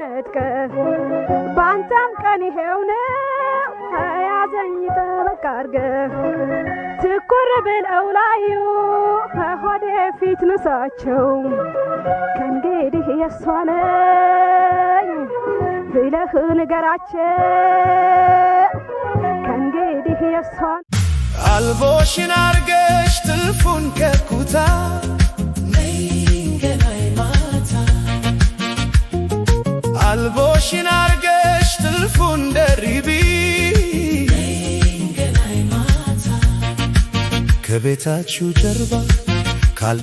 ነጥቀህ ባንተም ቀን ይሄው ነው ያዘኝ ጠበቅ አርገህ ትኩር ብለው ላዩ ሆዴ ፊት ንሳቸው ከእንግዲህ የሷ ነኝ ብለህ ንገራቸው ከእንግዲህ የሷ አልቦሽን አርገሽ ትልፉን ከኩታ ነይገናይ ማታ አልቦሽን አርገሽ ትልፉን ደሪቢ ነይገናይ ማታ ከቤታችሁ ጀርባ ካል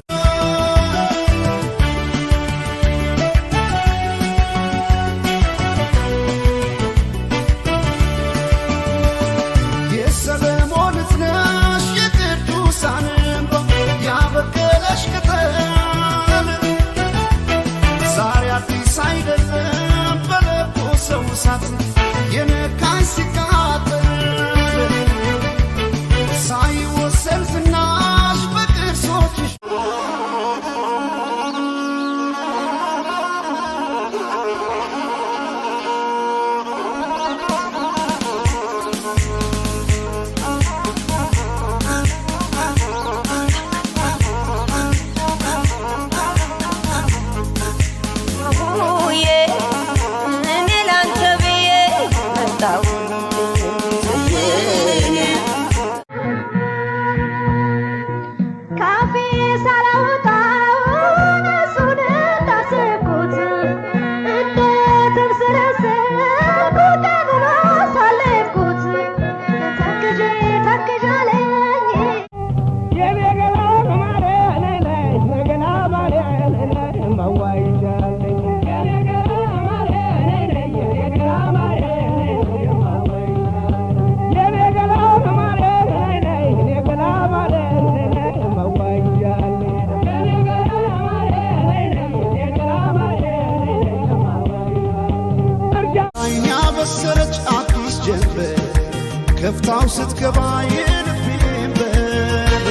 ከፍታው ስትገባ የልቤን በር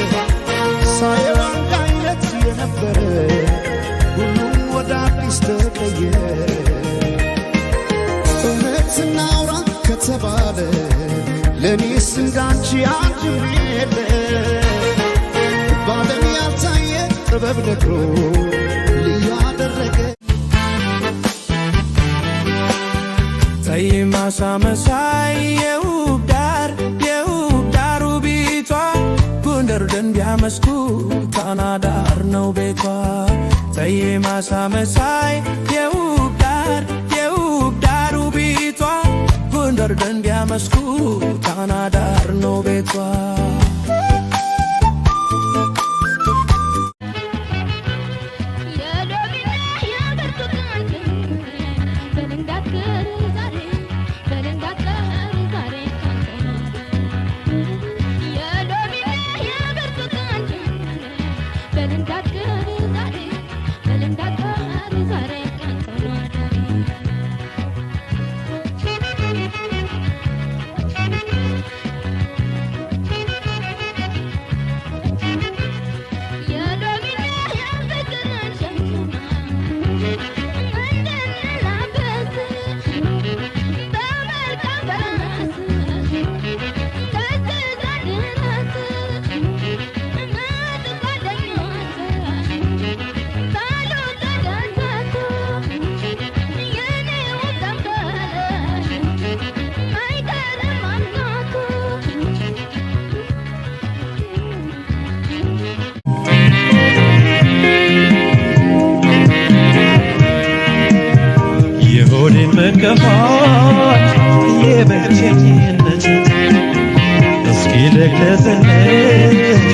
ሳየው አንድ አይነት የነበረ ሁሉም ወደ አዲስ ተቀየረ። እውነት እናውራ ከተባለ ለእኔስ እንዳንቺ አንድም የለ ባለም ያልታየ ጥበብ ነግሮ ልዩ አደረገ። ማሳ መሳይ የውብ ዳር ውቢቷ ጎንደር ደንቢያ መስኩ ጣና ዳር ነው ቤቷ። ማሳ መሳይ የውብ ዳር ውቢቷ ጎንደር ደንቢያ መስኩ ጣና ዳር ነው ቤቷ። መከፋት የብቸኝነት እስኪ ልግለጽልሽ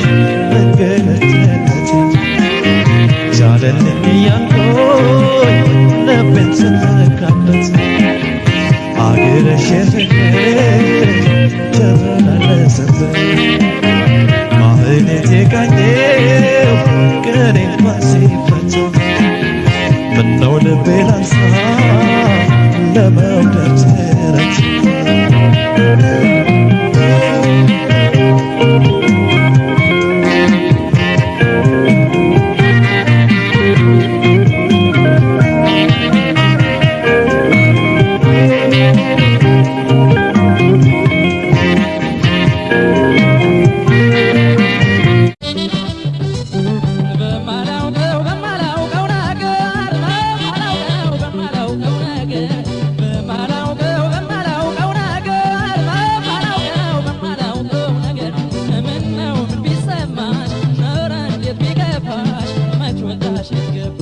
መንገለትነት ዛለልኝ እያልኩኝ ልቤን ስነካበት አገረሽ ፍቅር ተመላለሰበት ማህሌት የቃኘው ቀኔን ማሲፈታ ምነው ልቤ ላንሳ ለመውደድ ትረት ላንሳሽ ይገባ